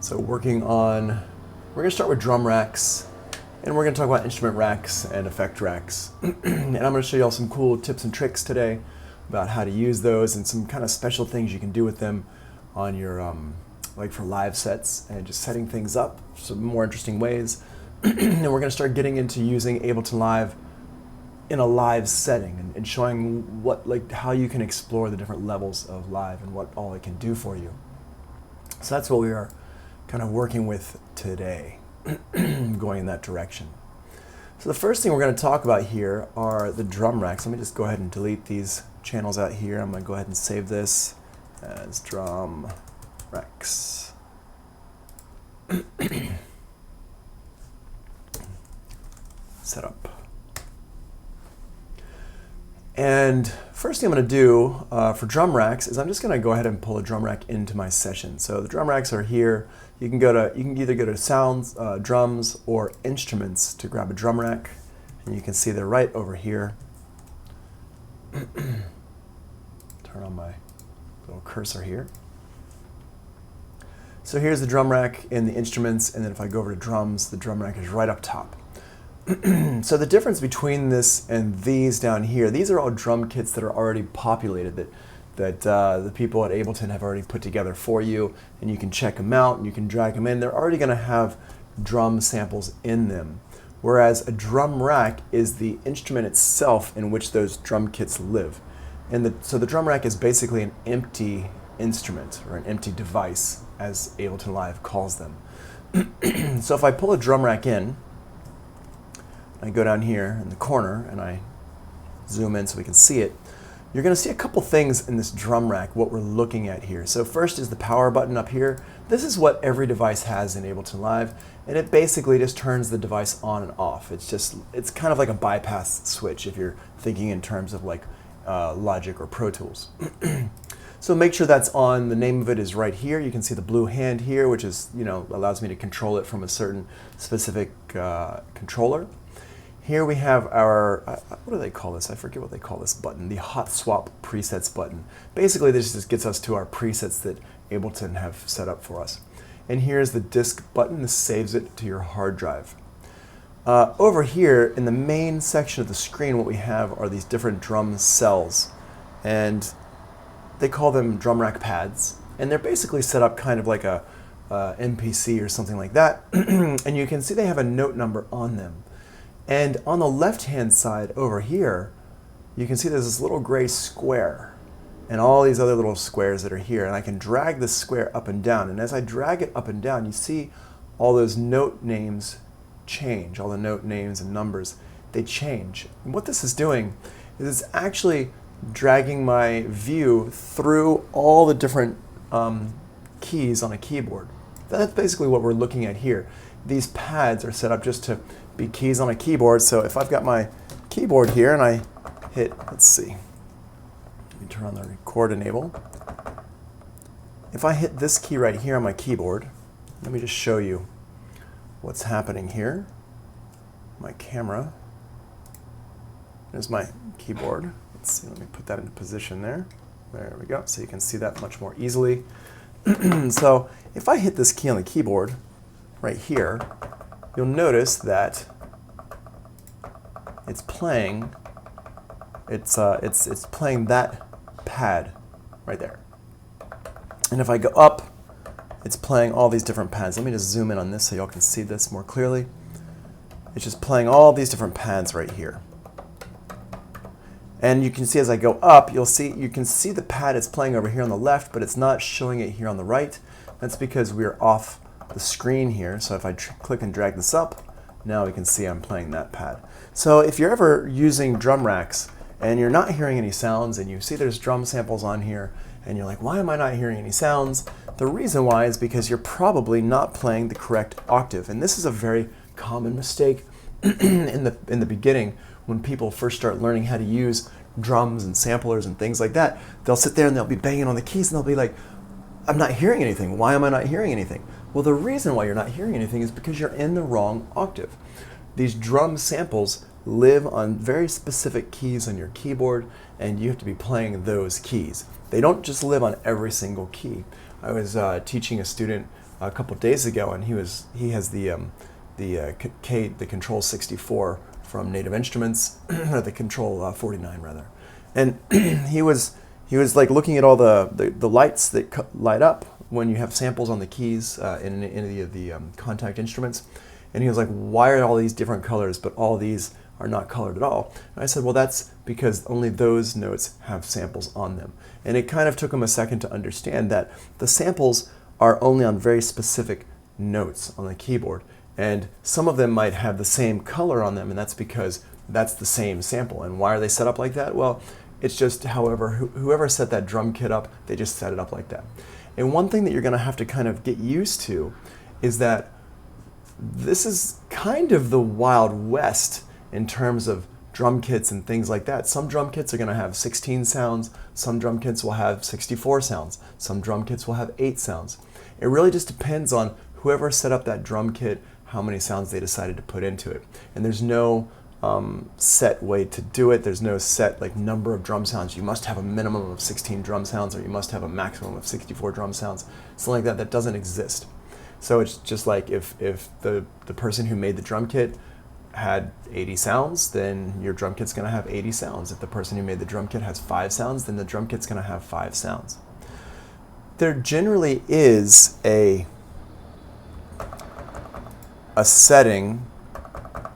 So we're going to start with drum racks, and we're going to talk about instrument racks and effect racks. And I'm going to show you all some cool tips and tricks today about how to use those and some kind of special things you can do with them on your, like for live sets and just setting things up, some more interesting ways. And we're going to start getting into using Ableton Live in a live setting and showing how you can explore the different levels of live and what all it can do for you. So that's what we are kind of working with today, going in that direction. So the first thing we're going to talk about here are the drum racks. Let me just go ahead and delete these channels out here. I'm going to go ahead and save this as drum racks. Setup. And first thing I'm going to do for drum racks is I'm just going to go ahead and pull a drum rack into my session. So the drum racks are here. You can either go to sounds, drums, or instruments to grab a drum rack, and you can see they're right over here. Turn on my little cursor here. So here's the drum rack in the instruments, and then if I go over to drums, the drum rack is right up top. So the difference between this and these down here, these are all drum kits that are already populated that the people at Ableton have already put together for you, and you can check them out and you can drag them in. They're already going to have drum samples in them, whereas a drum rack is the instrument itself in which those drum kits live. And so the drum rack is basically an empty instrument or an empty device, as Ableton Live calls them. So if I pull a drum rack in, I go down here in the corner and I zoom in so we can see it, you're going to see a couple things in this drum rack, what we're looking at here. So first is the power button up here. This is what every device has in Ableton Live, and it basically just turns the device on and off. It's kind of like a bypass switch if you're thinking in terms of like Logic or Pro Tools. So make sure that's on. The name of it is right here. You can see the blue hand here, which is, allows me to control it from a certain specific controller. Here we have our, what do they call this? I forget what they call this button, the hot swap presets button. Basically, this just gets us to our presets that Ableton have set up for us. And here's the disk button. This saves it to your hard drive. Over here in the main section of the screen, what we have are these different drum cells. And they call them drum rack pads. And they're basically set up kind of like a MPC or something like that. And you can see they have a note number on them. And on the left-hand side over here, you can see there's this little gray square and all these other little squares that are here. And I can drag this square up and down. And as I drag it up and down, you see all those note names change. All the note names and numbers, they change. And what this is doing is it's actually dragging my view through all the different keys on a keyboard. That's basically what we're looking at here. These pads are set up just to be keys on a keyboard. So if I've got my keyboard here and I hit, let's see, let me turn on the record enable. If I hit this key right here on my keyboard, let me just show you what's happening here. My camera, there's my keyboard. Let's see, let me put that into position there. There we go, so you can see that much more easily. So if I hit this key on the keyboard right here, you'll notice that it's playing. It's playing that pad right there. And if I go up, it's playing all these different pads. Let me just zoom in on this so y'all can see this more clearly. It's just playing all these different pads right here. And you can see as I go up, you can see the pad it's playing over here on the left, but it's not showing it here on the right. That's because we're off the screen here. So if I click and drag this up, now we can see I'm playing that pad. So if you're ever using drum racks and you're not hearing any sounds and you see there's drum samples on here and you're like, why am I not hearing any sounds? The reason why is because you're probably not playing the correct octave. And this is a very common mistake in the beginning when people first start learning how to use drums and samplers and things like that. They'll sit there and they'll be banging on the keys and they'll be like, I'm not hearing anything. Why am I not hearing anything? Well, the reason why you're not hearing anything is because you're in the wrong octave. These drum samples live on very specific keys on your keyboard, and you have to be playing those keys. They don't just live on every single key. I was teaching a student a couple days ago, and he has the Control 64 from Native Instruments, or the Control 49 rather, and he was like looking at all the lights that light up when you have samples on the keys in any of the contact instruments, and he was like, why are all these different colors but all these are not colored at all? And I said, well, that's because only those notes have samples on them. And it kind of took him a second to understand that the samples are only on very specific notes on the keyboard, and some of them might have the same color on them, and that's because that's the same sample. And why are they set up like that? Well, it's just whoever set that drum kit up, they just set it up like that. And one thing that you're going to have to kind of get used to is that this is kind of the Wild West in terms of drum kits and things like that. Some drum kits are going to have 16 sounds, some drum kits will have 64 sounds, some drum kits will have 8 sounds. It really just depends on whoever set up that drum kit, how many sounds they decided to put into it. And there's no set way to do it. There's no set like number of drum sounds. You must have a minimum of 16 drum sounds, or you must have a maximum of 64 drum sounds. Something like that, that doesn't exist. So it's just like if the person who made the drum kit had 80 sounds, then your drum kit's going to have 80 sounds. If the person who made the drum kit has 5 sounds, then the drum kit's going to have 5 sounds. There generally is a setting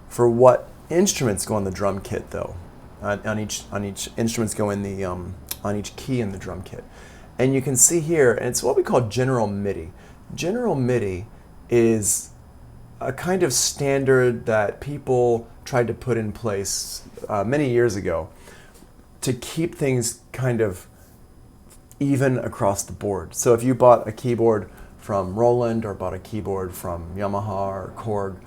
for what instruments go on the drum kit, though. On each instruments go in the on each key in the drum kit, and you can see here, and it's what we call general MIDI. General MIDI is a kind of standard that people tried to put in place many years ago to keep things kind of even across the board. So if you bought a keyboard from Roland or bought a keyboard from Yamaha or Korg,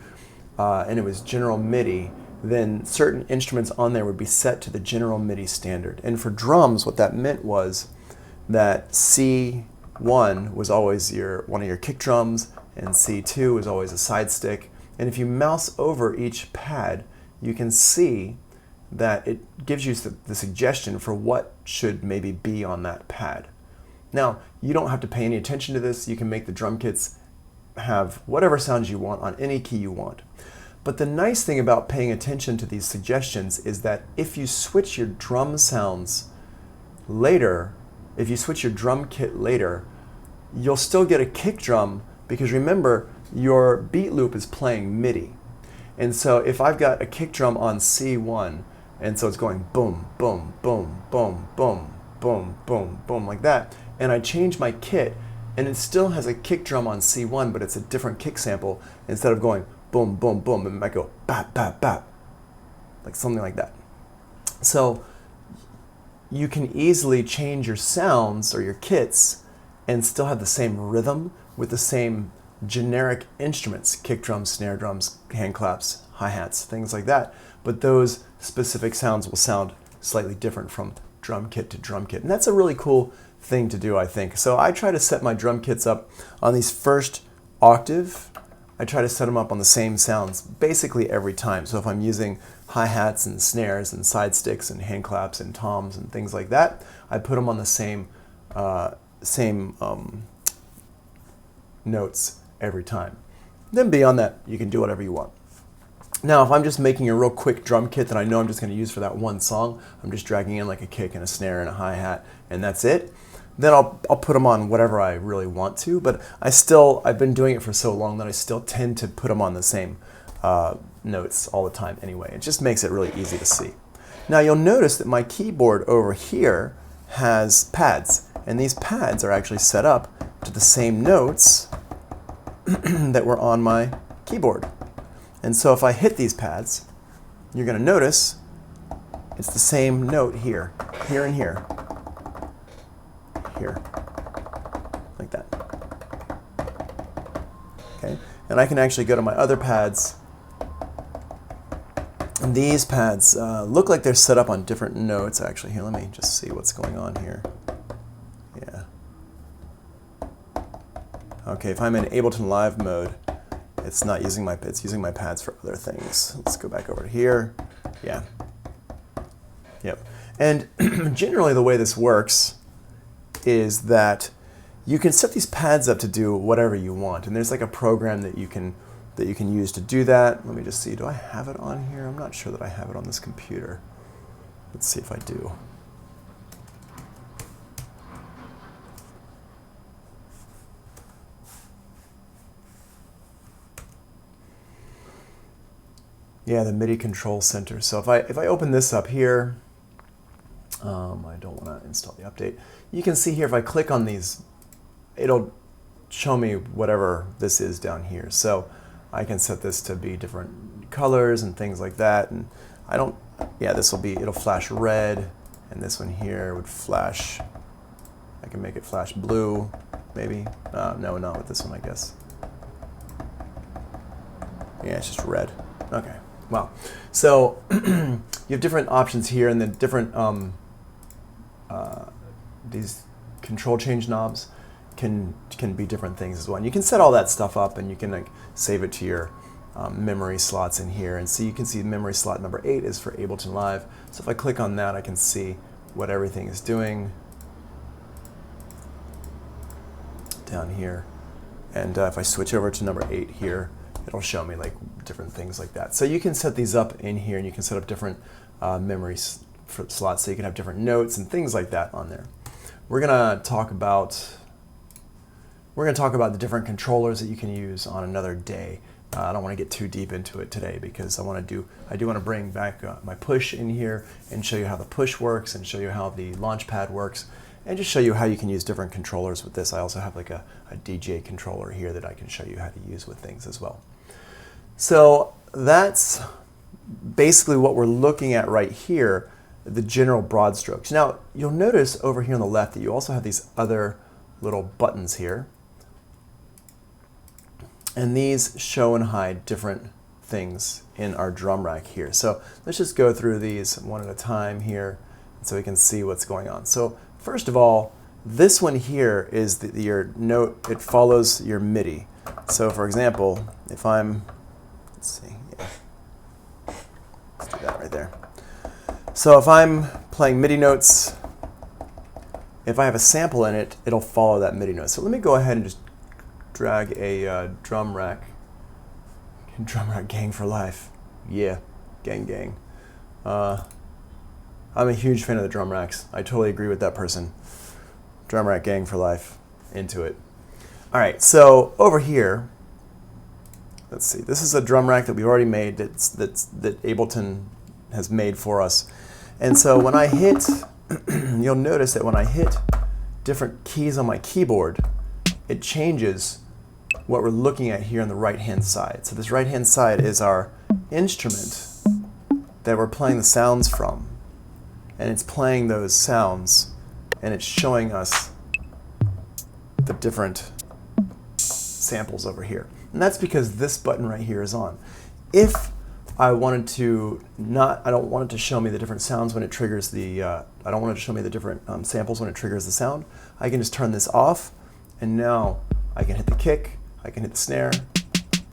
and it was general MIDI, then certain instruments on there would be set to the general MIDI standard. And for drums, what that meant was that C1 was always one of your kick drums, and C2 was always a side stick. And if you mouse over each pad, you can see that it gives you the suggestion for what should maybe be on that pad. Now, you don't have to pay any attention to this. You can make the drum kits have whatever sounds you want on any key you want. But the nice thing about paying attention to these suggestions is that if you switch your drum sounds later, if you switch your drum kit later, you'll still get a kick drum, because remember, your beat loop is playing MIDI. And so if I've got a kick drum on C1, and so it's going boom, boom, boom, boom, boom, boom, boom, boom, like that, and I change my kit, and it still has a kick drum on C1, but it's a different kick sample. Instead of going boom, boom, boom, it might go bap, bap, bap, like something like that. So you can easily change your sounds or your kits and still have the same rhythm with the same generic instruments, kick drums, snare drums, hand claps, hi-hats, things like that. But those specific sounds will sound slightly different from drum kit to drum kit. And that's a really cool thing to do, I think. So I try to set my drum kits up on these first octave. I try to set them up on the same sounds basically every time. So if I'm using hi-hats and snares and side sticks and hand claps and toms and things like that, I put them on the same notes every time. Then beyond that, you can do whatever you want. Now, if I'm just making a real quick drum kit that I know I'm just going to use for that one song, I'm just dragging in like a kick and a snare and a hi-hat, and that's it, then I'll put them on whatever I really want to. But I've been doing it for so long that I still tend to put them on the same notes all the time anyway. It just makes it really easy to see. Now, you'll notice that my keyboard over here has pads, and these pads are actually set up to the same notes that were on my keyboard. And so if I hit these pads, you're going to notice it's the same note here, here and here, here, like that. Okay, and I can actually go to my other pads, and these pads look like they're set up on different notes. Actually, here, let me just see what's going on here. Yeah. Okay, if I'm in Ableton Live mode, it's using my pads for other things. Let's go back over to here. Yeah. Yep. And generally the way this works is that you can set these pads up to do whatever you want, and there's like a program that you can use to do that. Let me just see, do I have it on here? I'm not sure that I have it on this computer. Let's see if I do. Yeah, the MIDI control center. So if I open this up here, I don't want to install the update. You can see here if I click on these, it'll show me whatever this is down here. So I can set this to be different colors and things like that. And I don't, yeah, this will be, it'll flash red, and this one here would flash, I can make it flash blue, maybe. No, not with this one, I guess. Yeah, it's just red. Okay. Wow. So you have different options here, and then different these control change knobs can be different things as well. And you can set all that stuff up, and you can like save it to your memory slots in here. And so you can see memory slot number 8 is for Ableton Live. So if I click on that, I can see what everything is doing down here. And if I switch over to number 8 here, it'll show me like different things like that. So you can set these up in here, and you can set up different memory slots, so you can have different notes and things like that on there. We're gonna talk about the different controllers that you can use on another day. I don't want to get too deep into it today because I do want to bring back my push in here and show you how the push works, and show you how the launch pad works, and just show you how you can use different controllers with this. I also have like a DJ controller here that I can show you how to use with things as well. So that's basically what we're looking at right here, the general broad strokes. Now you'll notice over here on the left that you also have these other little buttons here, and these show and hide different things in our drum rack here. So let's just go through these one at a time here so we can see what's going on. So first of all, this one here is your note, it follows your MIDI. So for example, if I'm, let's see, yeah, let's do that right there. So if I'm playing MIDI notes, if I have a sample in it, it'll follow that MIDI note. So let me go ahead and just drag a drum rack gang for life. Yeah, gang. I'm a huge fan of the drum racks. I totally agree with that person. Drum rack gang for life, into it. All right, so over here, let's see. This is a drum rack that we've already made that Ableton has made for us. And so when I hit, you'll notice that when I hit different keys on my keyboard, it changes what we're looking at here on the right-hand side. So this right-hand side is our instrument that we're playing the sounds from. And it's playing those sounds, and it's showing us the different samples over here. And that's because this button right here is on. If I wanted to I don't want it to show me the different sounds when it triggers the, I don't want it to show me the different samples when it triggers the sound, I can just turn this off, and now I can hit the kick, I can hit the snare,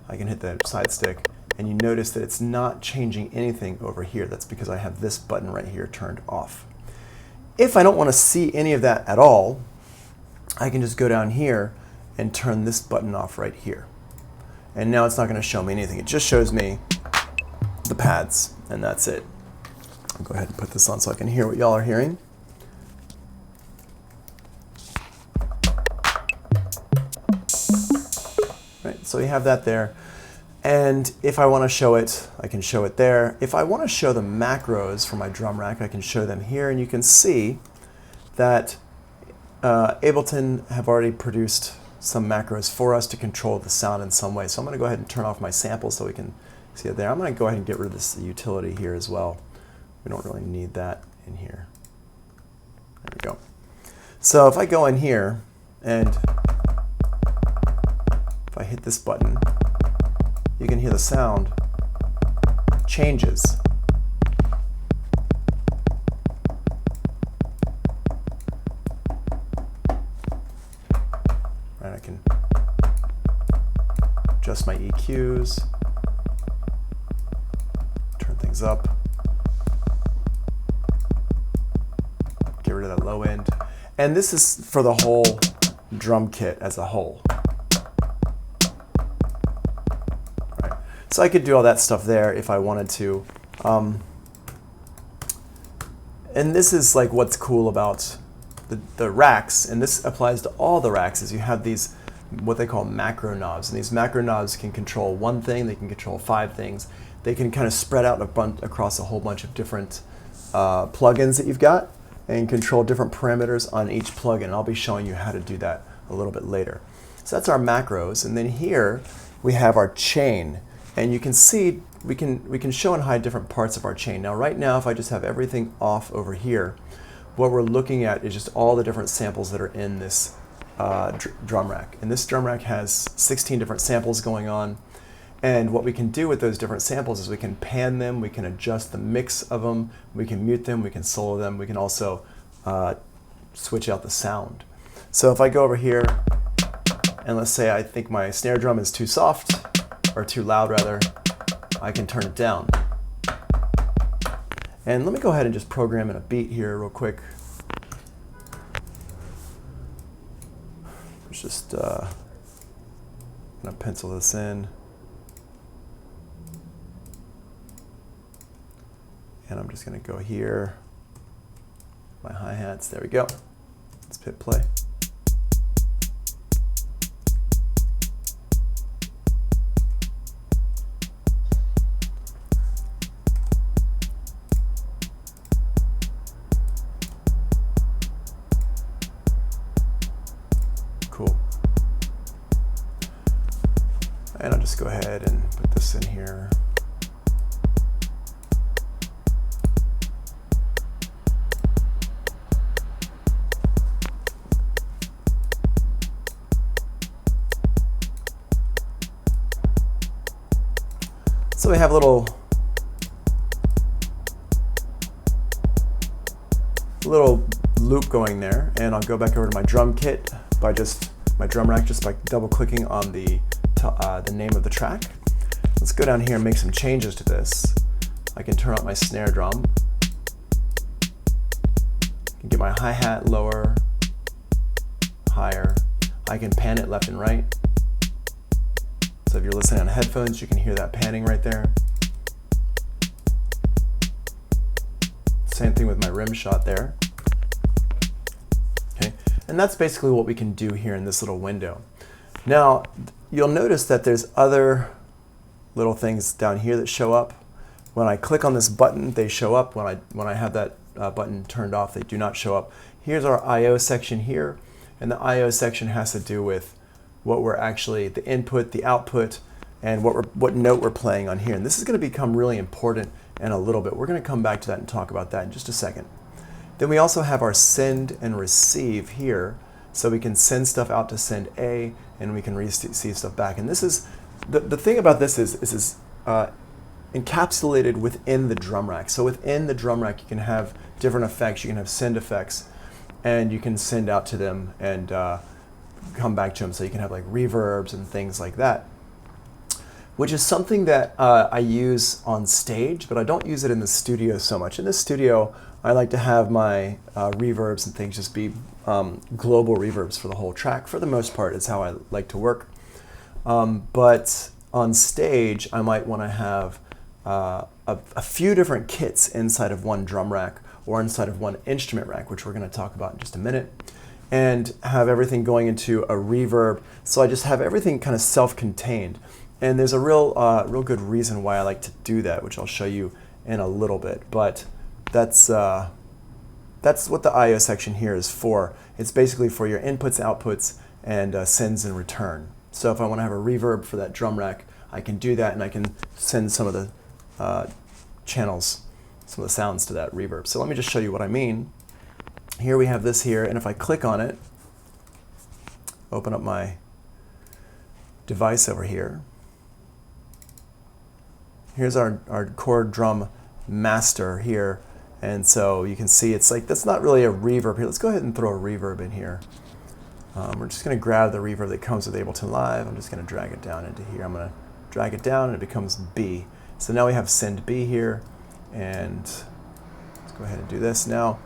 I can hit the side stick, and you notice that it's not changing anything over here. That's because I have this button right here turned off. If I don't want to see any of that at all, I can just go down here and turn this button off right here. And now it's not going to show me anything. It just shows me the pads, and that's it. I'll go ahead and put this on so I can hear what y'all are hearing. Right, so we have that there. And if I want to show it, I can show it there. If I want to show the macros for my drum rack, I can show them here, and you can see that Ableton have already produced some macros for us to control the sound in some way. So I'm going to go ahead and turn off my sample so we can see it there. I'm going to go ahead and get rid of this utility here as well. We don't really need that in here. There we go. So if I go in here and if I hit this button, you can hear the sound changes. Right, I can adjust my EQs, turn things up, get rid of that low end. And this is for the whole drum kit as a whole. Right. So I could do all that stuff there if I wanted to. And this is like what's cool about the racks, and this applies to all the racks, is you have these what they call macro knobs, and these macro knobs can control one thing, they can control 5 things. They can kind of spread out across a whole bunch of different plugins that you've got and control different parameters on each plugin. And I'll be showing you how to do that a little bit later. So that's our macros, and then here we have our chain, and you can see we can show and hide different parts of our chain. Now right now, if I just have everything off over here, what we're looking at is just all the different samples that are in this drum rack. And this drum rack has 16 different samples going on. And what we can do with those different samples is we can pan them, we can adjust the mix of them, we can mute them, we can solo them, we can also switch out the sound. So if I go over here and let's say I think my snare drum is too soft, or too loud rather, I can turn it down. And let me go ahead and just program in a beat here real quick. Let's just gonna pencil this in. And I'm just gonna go here, my hi-hats, there we go. Let's hit play. Cool. And I'll just go ahead and put this in here. So we have a little loop going there, and I'll go back over to my drum kit by my drum rack just by double clicking on the name of the track. Let's go down here and make some changes to this. I can turn up my snare drum. I can get my hi-hat lower, higher. I can pan it left and right. So if you're listening on headphones, you can hear that panning right there. Same thing with my rim shot there. Okay, and that's basically what we can do here in this little window. Now, you'll notice that there's other little things down here that show up. When I click on this button, they show up. When I have that button turned off, they do not show up. Here's our I/O section here, and the I/O section has to do with what we're actually, the input, the output, and what note we're playing on here. And this is going to become really important in a little bit. We're going to come back to that and talk about that in just a second. Then we also have our send and receive here, so we can send stuff out to send A, and we can receive stuff back. And this is, the thing about this is encapsulated within the drum rack. So within the drum rack, you can have different effects. You can have send effects, and you can send out to them and come back to them. So you can have like reverbs and things like that, which is something that I use on stage, but I don't use it in the studio so much. In the studio, I like to have my reverbs and things just be global reverbs for the whole track. For the most part, is how I like to work. But on stage, I might want to have a few different kits inside of one drum rack or inside of one instrument rack, which we're going to talk about in just a minute, and have everything going into a reverb. So I just have everything kind of self-contained. And there's a real good reason why I like to do that, which I'll show you in a little bit. But that's what the I/O section here is for. It's basically for your inputs, outputs, and sends and return. So if I want to have a reverb for that drum rack, I can do that, and I can send some of the channels, some of the sounds to that reverb. So let me just show you what I mean. Here we have this here, and if I click on it, open up my device over here. Here's our chord drum master here, and so you can see it's like, that's not really a reverb here. Let's go ahead and throw a reverb in here. We're just going to grab the reverb that comes with Ableton Live. I'm just going to drag it down into here. I'm going to drag it down, and it becomes B. So now we have send B here, and let's go ahead and do this now.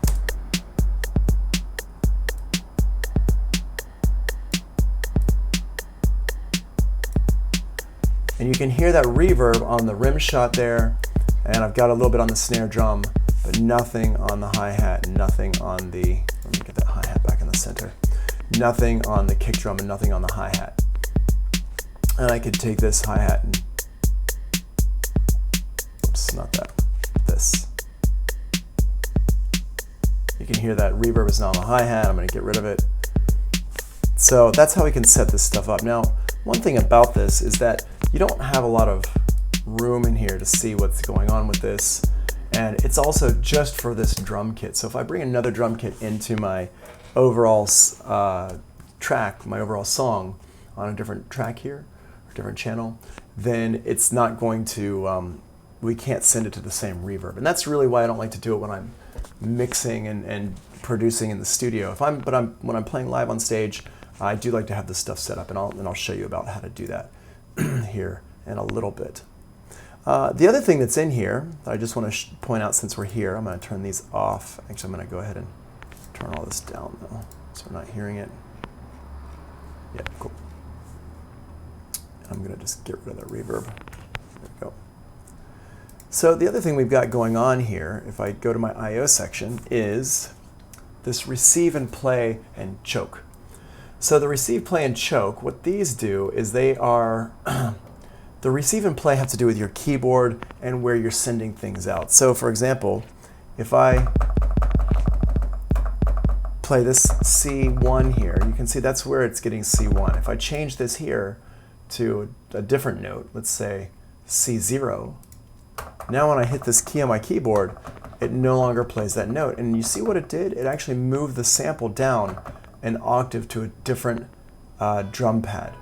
And you can hear that reverb on the rim shot there, and I've got a little bit on the snare drum, but nothing on the hi-hat, and nothing on the, let me get that hi-hat back in the center, nothing on the kick drum and nothing on the hi-hat. And I could take this hi-hat and, oops, not that, this. You can hear that reverb is not on the hi-hat. I'm going to get rid of it. So that's how we can set this stuff up. Now, one thing about this is that you don't have a lot of room in here to see what's going on with this. And it's also just for this drum kit. So if I bring another drum kit into my overall track, my overall song on a different track here, or different channel, then it's not going to, we can't send it to the same reverb. And that's really why I don't like to do it when I'm mixing and producing in the studio. When I'm playing live on stage, I do like to have this stuff set up, and I'll show you about how to do that here in a little bit. The other thing that's in here that I just want to point out since we're here, I'm going to turn these off. Actually, I'm going to go ahead and turn all this down though, so we're not hearing it. Yeah, cool. I'm going to just get rid of the reverb. There we go. So the other thing we've got going on here, if I go to my I/O section, is this receive and play and choke. So the receive, play, and choke, what these do is they are, the receive and play have to do with your keyboard and where you're sending things out. So for example, if I play this C1 here, you can see that's where it's getting C1. If I change this here to a different note, let's say C0, now when I hit this key on my keyboard, it no longer plays that note. And you see what it did? It actually moved the sample down an octave to a different drum pad.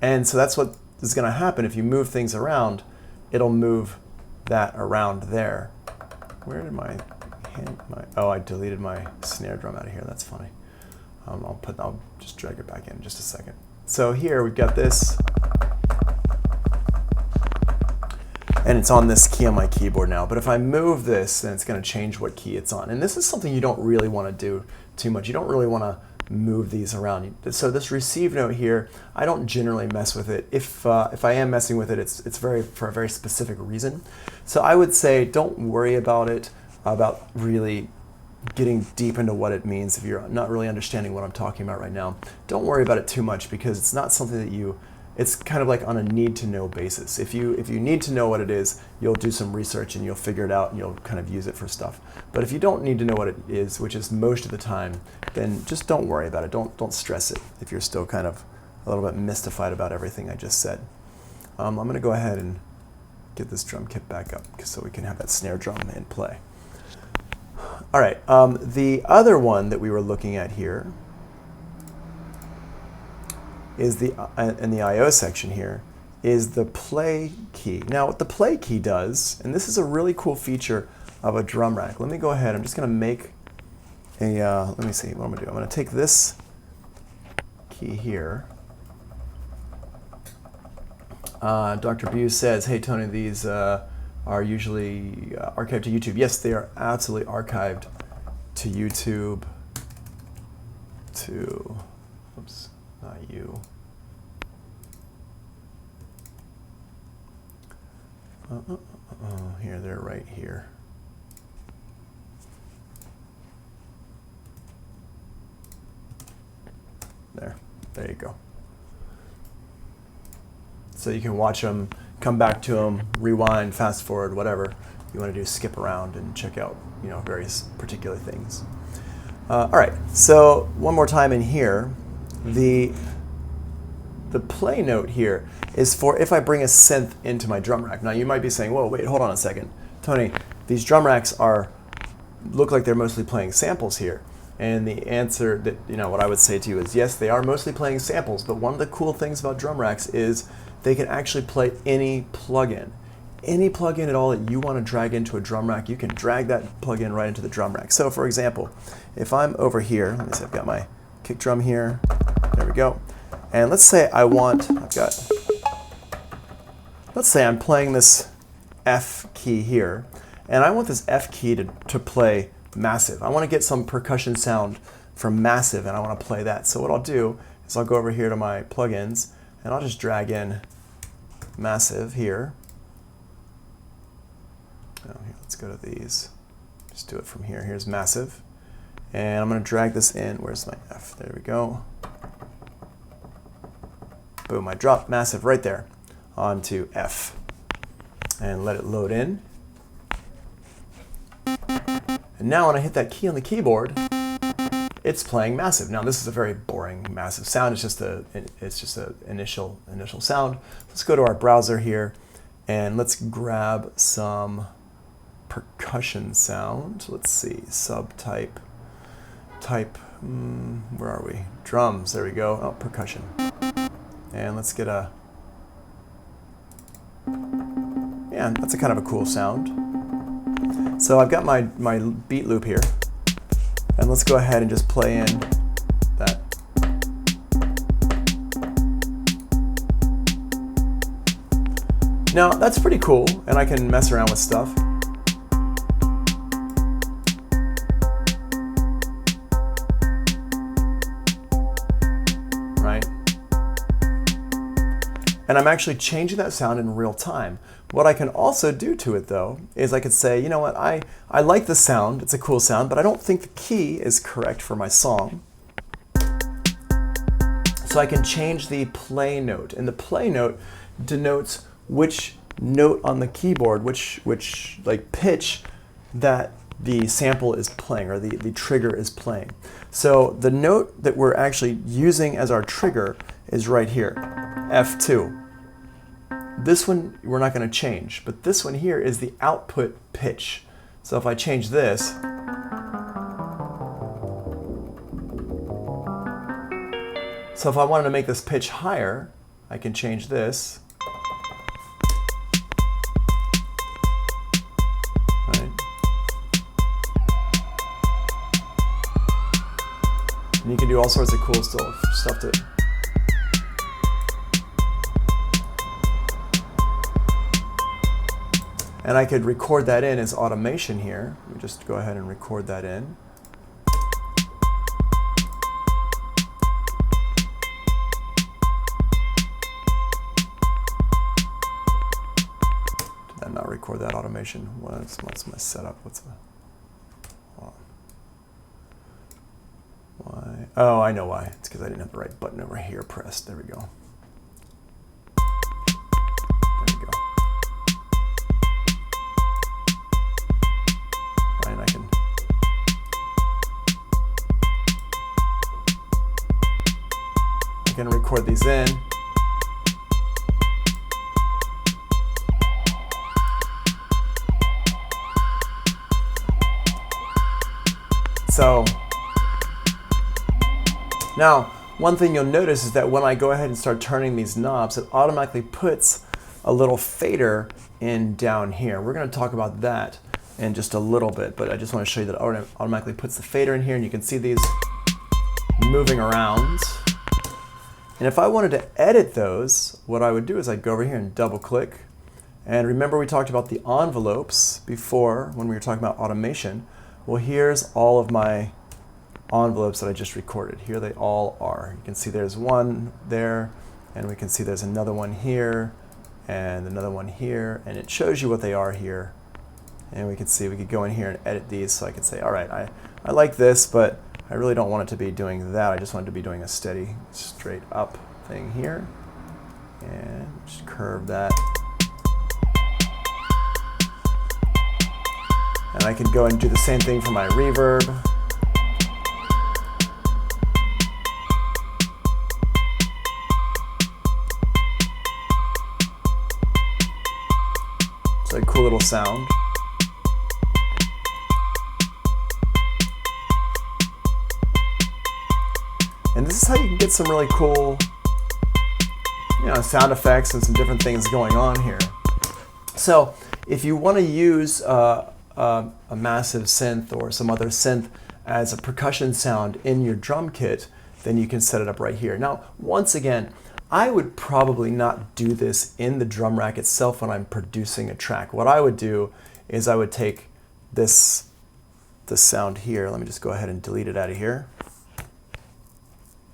And so that's what is going to happen. If you move things around, it'll move that around there. Where did my hand, oh, I deleted my snare drum out of here. That's funny. I'll just drag it back in just a second. So here we've got this, and it's on this key on my keyboard now. But if I move this, then it's going to change what key it's on. And this is something you don't really want to do too much. You don't really want to move these around. So this receive note here, I don't generally mess with it. If I am messing with it, it's for a very specific reason. So I would say don't worry about it, about really getting deep into what it means if you're not really understanding what I'm talking about right now. Don't worry about it too much, because it's not something that it's kind of like on a need-to-know basis. If you need to know what it is, you'll do some research and you'll figure it out and you'll kind of use it for stuff. But if you don't need to know what it is, which is most of the time, then just don't worry about it. Don't stress it if you're still kind of a little bit mystified about everything I just said. I'm going to go ahead and get this drum kit back up so we can have that snare drum in play. All right, the other one that we were looking at here is in the I/O section here, is the play key. Now what the play key does, and this is a really cool feature of a drum rack. Let me go ahead, I'm just gonna make a, let me see what I'm gonna do. I'm gonna take this key here. Dr. Buse says, hey Tony, these are usually archived to YouTube. Yes, they are absolutely archived to YouTube, oops, not you. Here, they're right here. There you go. So you can watch them, come back to them, rewind, fast forward, whatever you want to do, skip around and check out, various particular things. All right, so one more time in here, the play note here is for if I bring a synth into my drum rack. Now you might be saying, whoa, wait, hold on a second. Tony, these drum racks look like they're mostly playing samples here. And the answer that, what I would say to you is, yes, they are mostly playing samples, but one of the cool things about drum racks is they can actually play any plugin. Any plugin at all that you want to drag into a drum rack, you can drag that plugin right into the drum rack. So for example, if I'm over here, let me see, I've got my kick drum here, there we go. And let's say let's say I'm playing this F key here, and I want this F key to play massive. I want to get some percussion sound from massive, and I want to play that. So what I'll do is I'll go over here to my plugins, and I'll just drag in massive here. Oh, here, let's go to these. Just do it from here. Here's massive. And I'm going to drag this in. Where's my F? There we go. Boom, I dropped massive right there onto F. And let it load in. And now when I hit that key on the keyboard, it's playing massive. Now this is a very boring massive sound. It's just an initial sound. Let's go to our browser here and let's grab some percussion sound. Let's see, subtype, where are we? Drums, there we go. Oh, percussion. And let's get a, yeah, that's a kind of a cool sound. So I've got my beat loop here. And let's go ahead and just play in that. Now that's pretty cool, and I can mess around with stuff. Right? And I'm actually changing that sound in real time. What I can also do to it though, is I could say, you know what, I like the sound, it's a cool sound, but I don't think the key is correct for my song. So I can change the play note, and the play note denotes which note on the keyboard, which like pitch that the sample is playing, or the trigger is playing. So the note that we're actually using as our trigger is right here, F2. This one we're not going to change, but this one here is the output pitch. So if I change this, so if I wanted to make this pitch higher, I can change this. Right? And you can do all sorts of cool stuff to it. And I could record that in as automation here. Let me just go ahead and record that in. Did I not record that automation? What's my setup? Hold on. Why? Oh, I know why. It's because I didn't have the right button over here pressed. There we go. Going to record these in. So now one thing you'll notice is that when I go ahead and start turning these knobs, it automatically puts a little fader in down here. We're going to talk about that in just a little bit, but I just want to show you that it automatically puts the fader in here, and you can see these moving around. And if I wanted to edit those, what I would do is I'd go over here and double click. And remember we talked about the envelopes before when we were talking about automation. Well, here's all of my envelopes that I just recorded. Here they all are. You can see there's one there, and we can see there's another one here, and another one here, and it shows you what they are here. And we can see we could go in here and edit these, so I could say, all right, I like this, but I really don't want it to be doing that. I just want it to be doing a steady, straight up thing here. And just curve that. And I can go and do the same thing for my reverb. It's a cool little sound. And this is how you can get some really cool, sound effects and some different things going on here. So if you want to use a massive synth or some other synth as a percussion sound in your drum kit, then you can set it up right here. Now, once again, I would probably not do this in the drum rack itself when I'm producing a track. What I would do is I would take this sound here. Let me just go ahead and delete it out of here.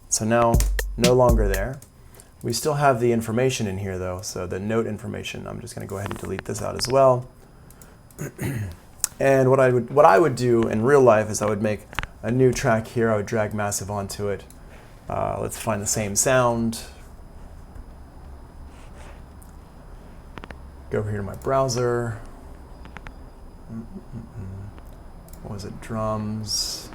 So now, no longer there. We still have the information in here though, so the note information. I'm just going to go ahead and delete this out as well. And what I would do in real life is I would make a new track here. I would drag massive onto it. Let's find the same sound. Go over here to my browser. What was it? Drums.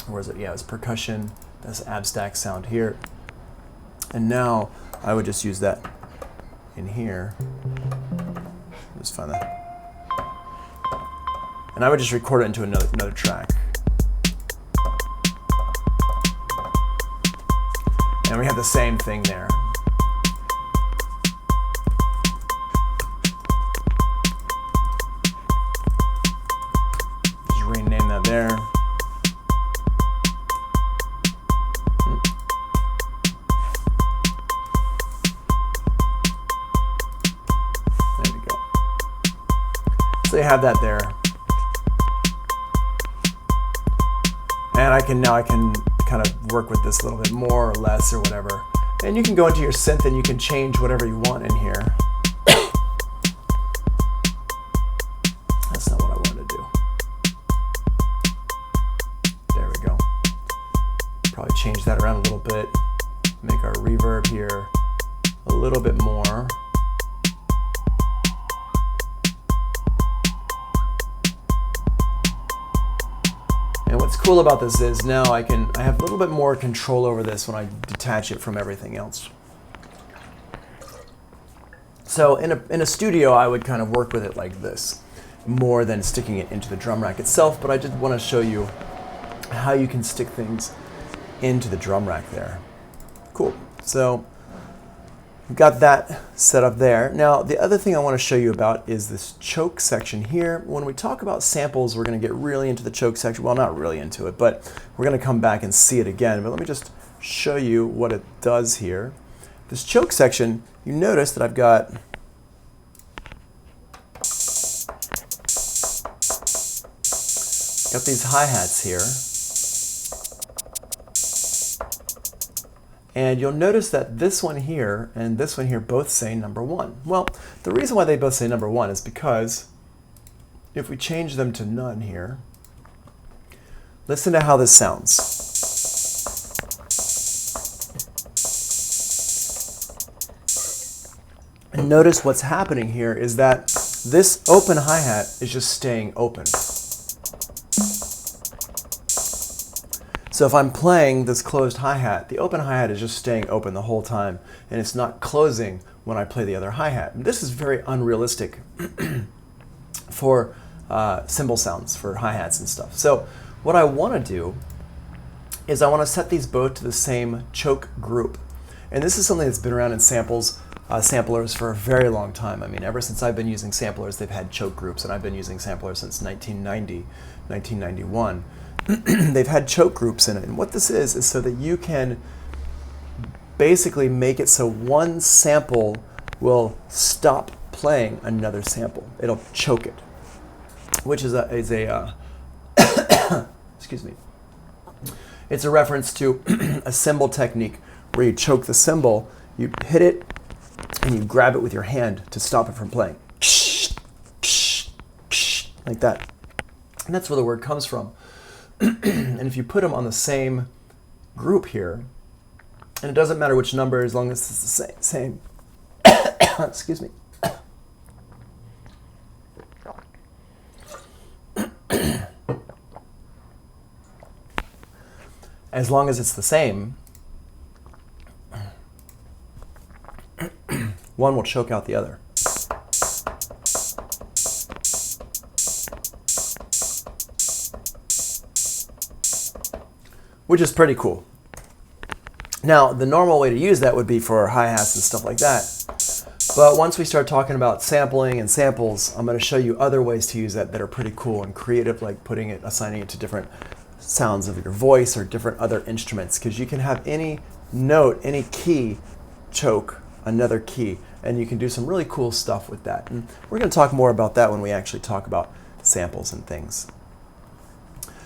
Or was it? Yeah, it was percussion. That's abstract sound here. And now I would just use that in here. Just find that. And I would just record it into another track. And we have the same thing there. Just rename that there. There we go. So you have that there. And I can kind of work with this a little bit more or less or whatever. And you can go into your synth and you can change whatever you want in here. That's not what I wanted to do. There we go. Probably change that around a little bit. Make our reverb here a little bit more. And what's cool about this is now I have a little bit more control over this when I detach it from everything else. So in a studio, I would kind of work with it like this, more than sticking it into the drum rack itself, but I just want to show you how you can stick things into the drum rack there. Cool. So we've got that set up there. Now, the other thing I want to show you about is this choke section here. When we talk about samples, we're going to get really into the choke section. Well, not really into it, but we're going to come back and see it again. But let me just show you what it does here. This choke section, you notice that I've got these hi-hats here. And you'll notice that this one here and this one here both say number 1. Well, the reason why they both say number 1 is because if we change them to none here, listen to how this sounds. And notice what's happening here is that this open hi-hat is just staying open. So if I'm playing this closed hi-hat, the open hi-hat is just staying open the whole time, and it's not closing when I play the other hi-hat. And this is very unrealistic for cymbal sounds, for hi-hats and stuff. So what I want to do is I want to set these both to the same choke group. And this is something that's been around in samplers for a very long time. I mean, ever since I've been using samplers, they've had choke groups, and I've been using samplers since 1990, 1991. They've had choke groups in it. And what this is so that you can basically make it so one sample will stop playing another sample. It'll choke it, which is a excuse me. It's a reference to a cymbal technique where you choke the cymbal, you hit it, and you grab it with your hand to stop it from playing. Like that. And that's where the word comes from. And if you put them on the same group here, and it doesn't matter which number as long as it's the same. Excuse me. As long as it's the same, one will choke out the other. Which is pretty cool. Now, the normal way to use that would be for hi-hats and stuff like that. But once we start talking about sampling and samples, I'm going to show you other ways to use that are pretty cool and creative, like assigning it to different sounds of your voice or different other instruments, because you can have any note, any key choke another key, and you can do some really cool stuff with that. And we're going to talk more about that when we actually talk about samples and things.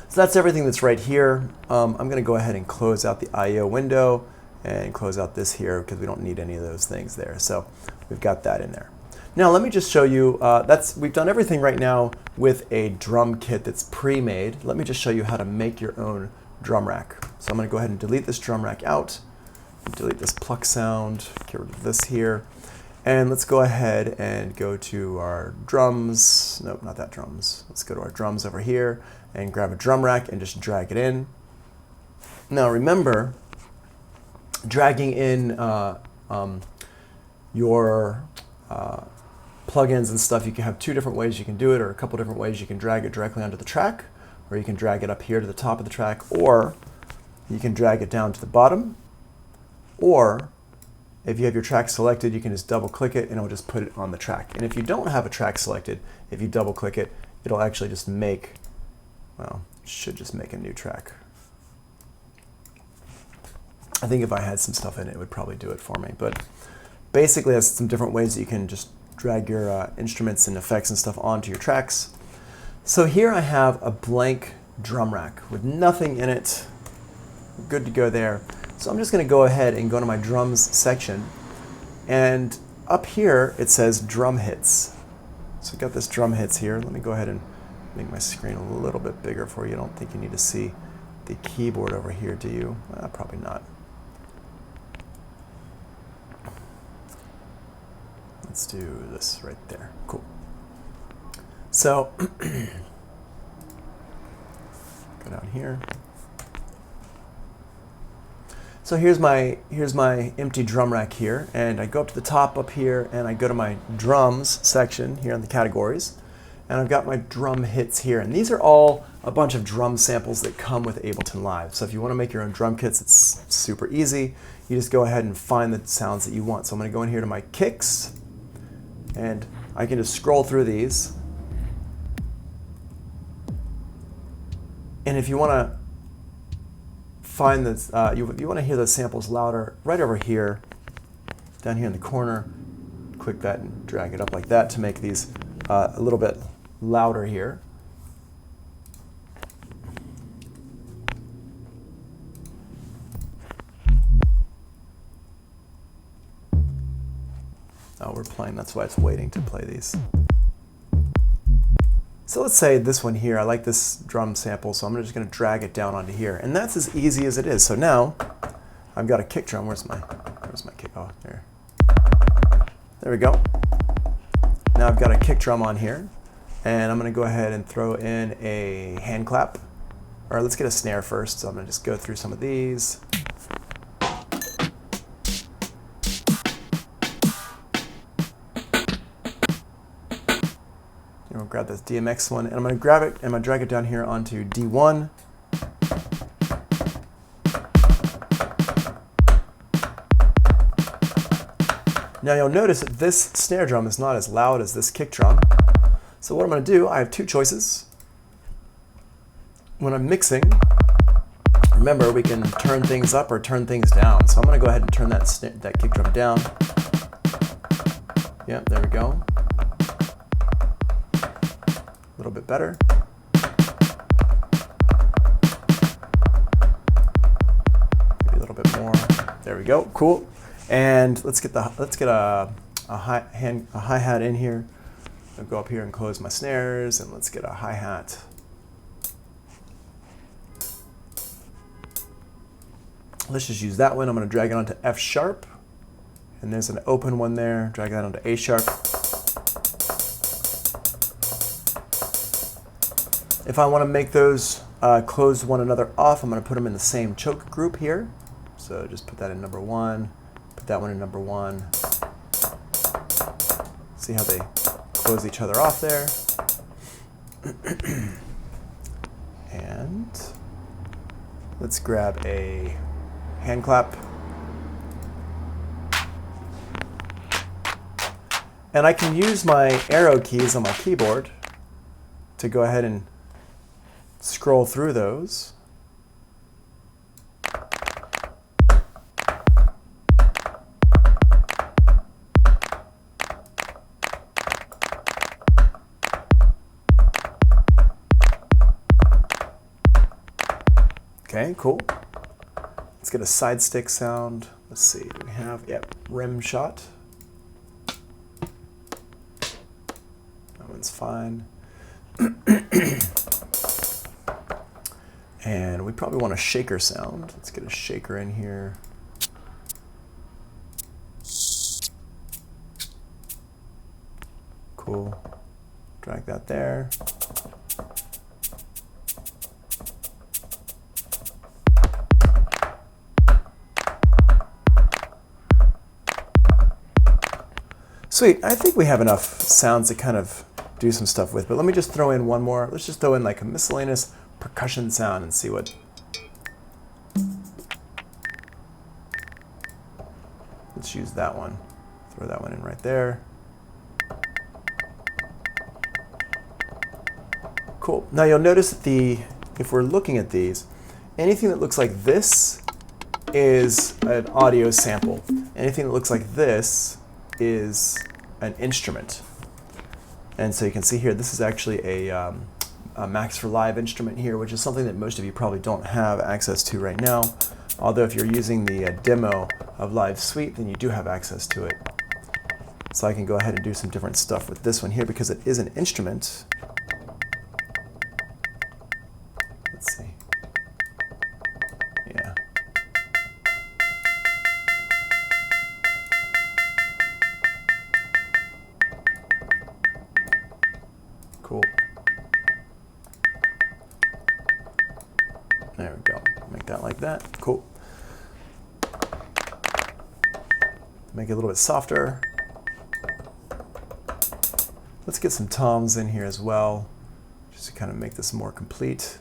So that's everything that's right here. I'm going to go ahead and close out the I/O window and close out this here because we don't need any of those things there. So we've got that in there. Now let me just show you, we've done everything right now with a drum kit that's pre-made. Let me just show you how to make your own drum rack. So I'm going to go ahead and delete this drum rack out, delete this pluck sound, get rid of this here, and let's go ahead and go to our drums. Nope, not that drums. Let's go to our drums over here and grab a drum rack and just drag it in. Now remember, dragging in your plugins and stuff, you can have two different ways you can do it, or a couple different ways. You can drag it directly onto the track, or you can drag it up here to the top of the track, or you can drag it down to the bottom, or if you have your track selected, you can just double click it and it'll just put it on the track. And if you don't have a track selected, if you double click it, it'll actually just make, well, it should just make a new track. I think if I had some stuff in it, it would probably do it for me. But basically, there's some different ways that you can just drag your instruments and effects and stuff onto your tracks. So here I have a blank drum rack with nothing in it. Good to go there. So I'm just going to go ahead and go to my drums section, and up here it says drum hits. So I've got this drum hits here. Let me go ahead and make my screen a little bit bigger for you. I don't think you need to see the keyboard over here, do you? Probably not. Let's do this right there. Cool. So go down here. So here's my empty drum rack here, and I go up to the top up here, and I go to my drums section here in the categories, and I've got my drum hits here, and these are all a bunch of drum samples that come with Ableton Live. So if you want to make your own drum kits, it's super easy. You just go ahead and find the sounds that you want. So I'm going to go in here to my kicks, and I can just scroll through these. And if you want to find this, you want to hear those samples louder, right over here, down here in the corner, click that and drag it up like that to make these a little bit louder here. Oh, we're playing, that's why it's waiting to play these. So let's say this one here, I like this drum sample, so I'm just going to drag it down onto here. And that's as easy as it is. So now I've got a kick drum. Where's my kick? Oh, there. There we go. Now I've got a kick drum on here, and I'm going to go ahead and throw in a hand clap. Or let's get a snare first. So I'm going to just go through some of these. We'll grab this DMX one, and I'm going to grab it and I'm going to drag it down here onto D1. Now you'll notice that this snare drum is not as loud as this kick drum. So what I'm going to do, I have two choices. When I'm mixing, remember we can turn things up or turn things down. So I'm going to go ahead and turn that kick drum down. Yep, there we go. A little bit better. Maybe a little bit more. There we go. Cool. And let's get a hi-hat in here. I'll go up here and close my snares, and let's get a hi-hat. Let's just use that one. I'm going to drag it onto F sharp, and there's an open one there. Drag that onto A sharp. If I want to make those close one another off, I'm going to put them in the same choke group here. So just put that in number 1, put that one in number 1. See how they close each other off there. And let's grab a hand clap. And I can use my arrow keys on my keyboard to go ahead and scroll through those. Okay, cool. Let's get a side stick sound. let's see, do we have, yep, rim shot. That one's fine. And we probably want a shaker sound. Let's get a shaker in here. Cool. Drag that there. Sweet, I think we have enough sounds to kind of do some stuff with, but let me just throw in one more. Let's just throw in like a miscellaneous percussion sound and see what. Let's use that one. Throw that one in right there. Cool. Now you'll notice that if we're looking at these, anything that looks like this is an audio sample. Anything that looks like this is an instrument. And so you can see here, this is actually a Max for Live instrument here, which is something that most of you probably don't have access to right now. Although if you're using the demo of Live Suite, then you do have access to it. So I can go ahead and do some different stuff with this one here because it is an instrument. Let's see. Yeah. Cool. There we go. Make that like that. Cool. Make it a little bit softer. Let's get some toms in here as well, just to kind of make this more complete.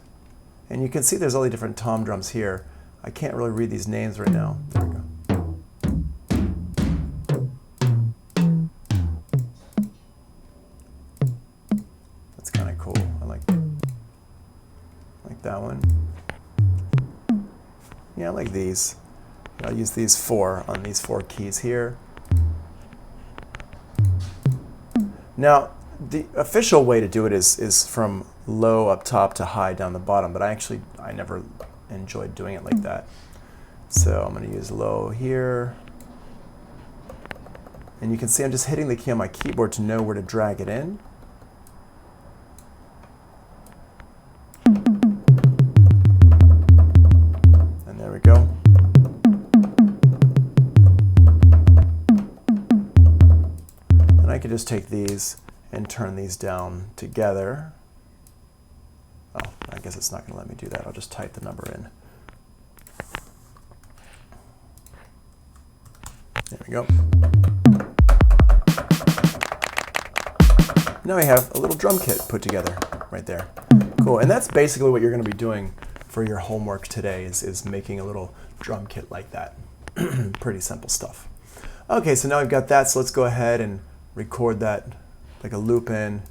And you can see there's all the different tom drums here. I can't really read these names right now. There we go. That's kind of cool. I like that one. Yeah, I like these. I'll use these four on these four keys here. Now, the official way to do it is from low up top to high down the bottom, but I never enjoyed doing it like that. So I'm going to use low here. And you can see I'm just hitting the key on my keyboard to know where to drag it in. And there we go. And I can just take these and turn these down together. Oh, I guess it's not going to let me do that. I'll just type the number in. There we go. Now we have a little drum kit put together right there. Cool, and that's basically what you're going to be doing for your homework today is making a little drum kit like that. Pretty simple stuff. Okay, so now we've got that, so let's go ahead and record that like a loop in.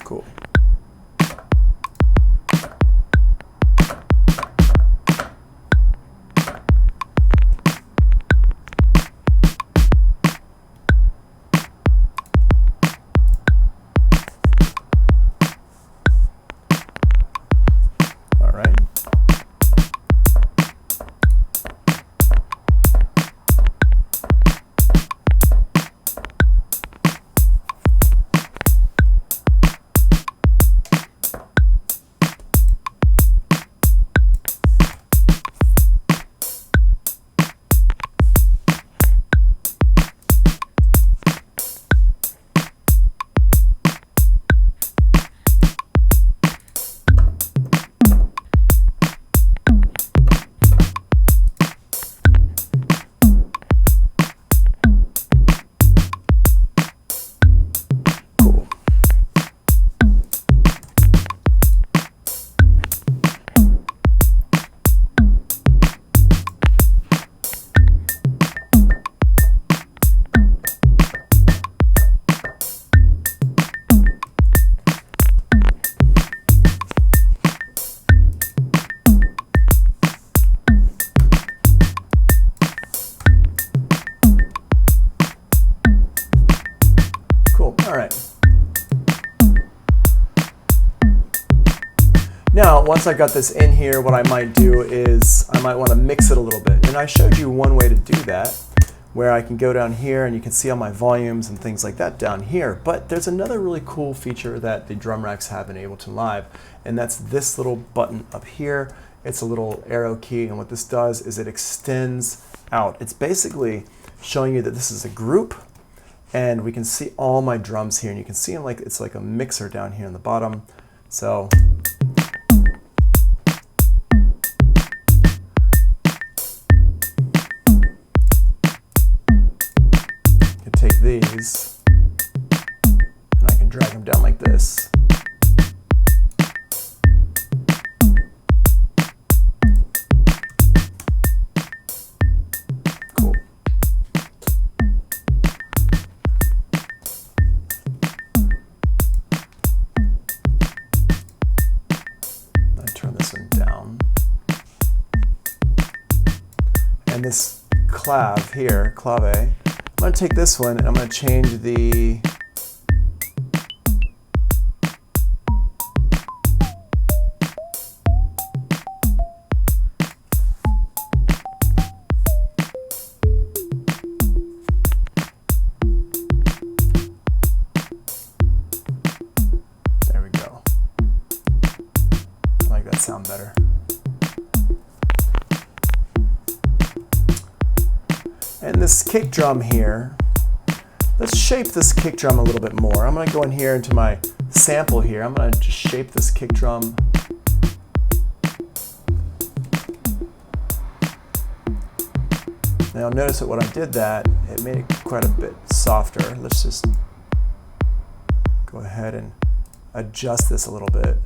Cool. Now, once I've got this in here, what I might do is I might want to mix it a little bit. And I showed you one way to do that, where I can go down here and you can see all my volumes and things like that down here. But there's another really cool feature that the drum racks have in Ableton Live, and that's this little button up here. It's a little arrow key, and what this does is it extends out. It's basically showing you that this is a group, and we can see all my drums here, and you can see them like it's like a mixer down here on the bottom. So take these and I can drag them down like this. Cool. I turn this one down. And this clave here, clave, I'm going to take this one and I'm going to change the there we go. I like that sound better. And this kick drum here, let's shape this kick drum a little bit more. I'm going to go in here into my sample here. I'm going to just shape this kick drum. Now notice that when I did that, it made it quite a bit softer. Let's just go ahead and adjust this a little bit.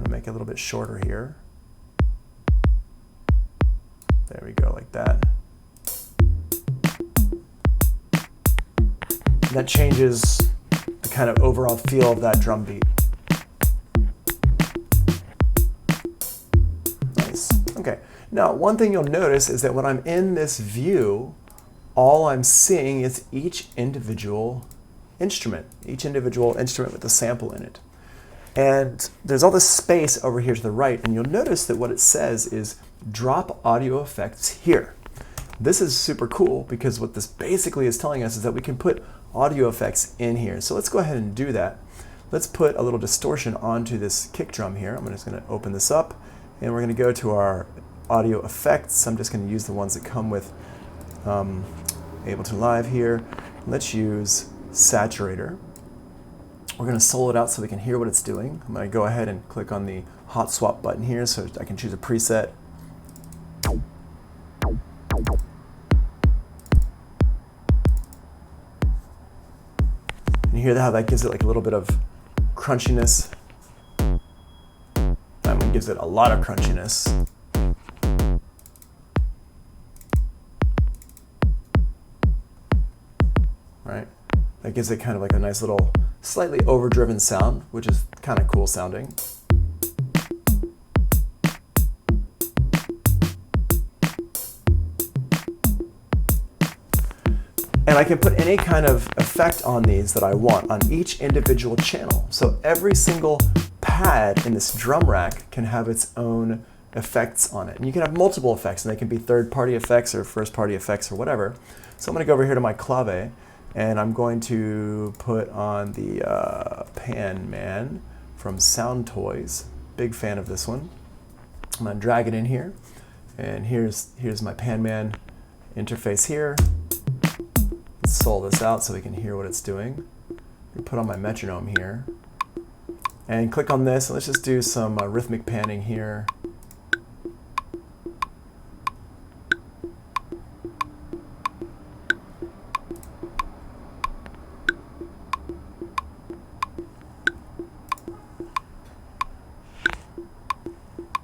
Make it a little bit shorter here. There we go, like that. And that changes the kind of overall feel of that drum beat. Nice. Okay. Now, one thing you'll notice is that when I'm in this view, all I'm seeing is each individual instrument with the sample in it. And there's all this space over here to the right, and you'll notice that what it says is drop audio effects here. This is super cool because what this basically is telling us is that we can put audio effects in here. So let's go ahead and do that. Let's put a little distortion onto this kick drum here. I'm just going to open this up, and we're going to go to our audio effects. I'm just going to use the ones that come with Ableton Live here. Let's use Saturator. We're going to solo it out so we can hear what it's doing. I'm going to go ahead and click on the hot swap button here so I can choose a preset. And you hear how that gives it like a little bit of crunchiness. That one gives it a lot of crunchiness. Right? That gives it kind of like a nice little slightly overdriven sound, which is kind of cool sounding. And I can put any kind of effect on these that I want on each individual channel. So every single pad in this drum rack can have its own effects on it. And you can have multiple effects, and they can be third-party effects or first-party effects or whatever. So I'm going to go over here to my clave, and I'm going to put on the Pan Man from Sound Toys. Big fan of this one. I'm going to drag it in here, and here's my Pan Man interface here. Let's solo this out so we can hear what it's doing. We put on my metronome here, and click on this, and let's just do some rhythmic panning here.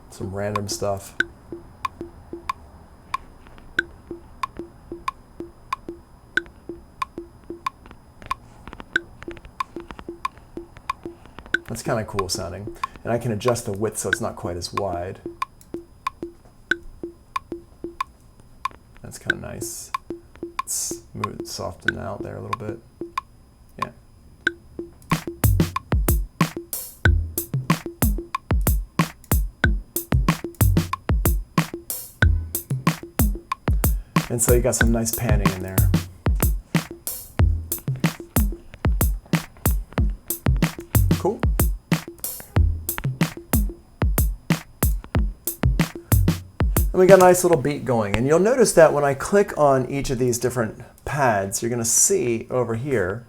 Some random stuff. That's kind of cool sounding. And I can adjust the width so it's not quite as wide. That's kind of nice. smooth, soften out there a little bit. Yeah. And so you got some nice panning in there. Cool. And we got a nice little beat going. And you'll notice that when I click on each of these different pads, you're going to see over here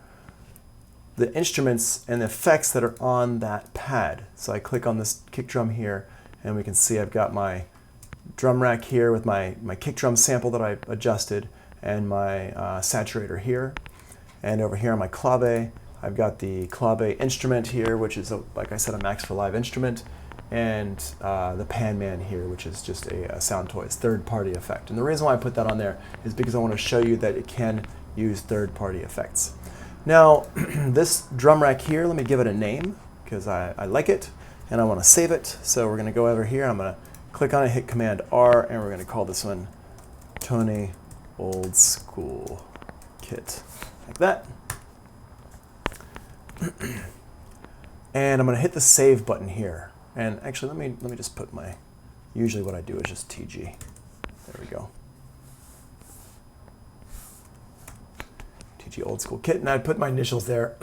the instruments and the effects that are on that pad. So I click on this kick drum here, and we can see I've got my drum rack here with my kick drum sample that I adjusted, and my saturator here. And over here on my clave, I've got the clave instrument here, which is, like I said, a Max for Live instrument, and the Pan Man here, which is just a Sound Toys third-party effect. And the reason why I put that on there is because I want to show you that it can use third-party effects. Now, this drum rack here, let me give it a name, because I like it, and I want to save it. So we're going to go over here, I'm going to click on it, hit Command R, and we're going to call this one Tony Old School Kit, like that. And I'm going to hit the Save button here. And actually, let me just put my, usually what I do is just TG. There we go. TG Old School Kit, and I put my initials there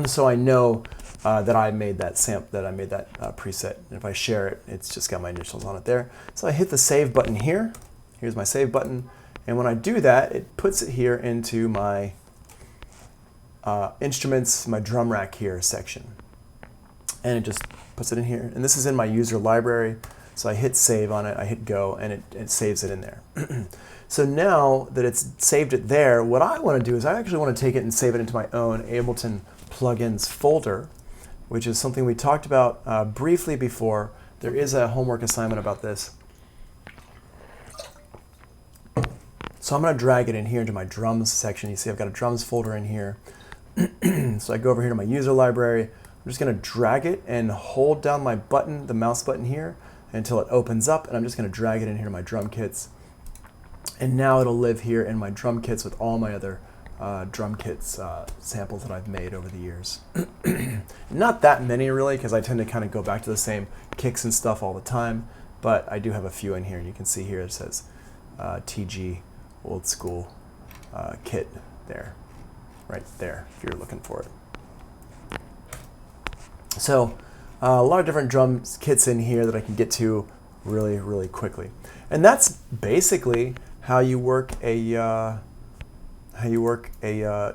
so I know that I made that preset. And if I share it, it's just got my initials on it there. So I hit the Save button here. Here's my Save button. And when I do that, it puts it here into my instruments, my drum rack here section. And it just puts it in here. And this is in my user library. So I hit Save on it, I hit Go, and it saves it in there. So now that it's saved it there, what I want to do is I actually want to take it and save it into my own Ableton plugins folder, which is something we talked about briefly before. There is a homework assignment about this. So I'm going to drag it in here into my drums section. You see I've got a drums folder in here. So I go over here to my user library. I'm just going to drag it and hold down my button, the mouse button here, until it opens up, and I'm just going to drag it in here to my drum kits. And now it'll live here in my drum kits with all my other drum kits samples that I've made over the years. Not that many really, because I tend to kind of go back to the same kicks and stuff all the time, but I do have a few in here. And you can see here it says TG Old School Kit there, right there, if you're looking for it. So a lot of different drum kits in here that I can get to really, really quickly. And that's basically how you work a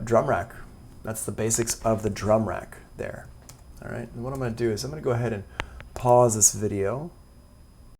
drum rack. That's the basics of the drum rack there. All right. And what I'm going to do is I'm going to go ahead and pause this video,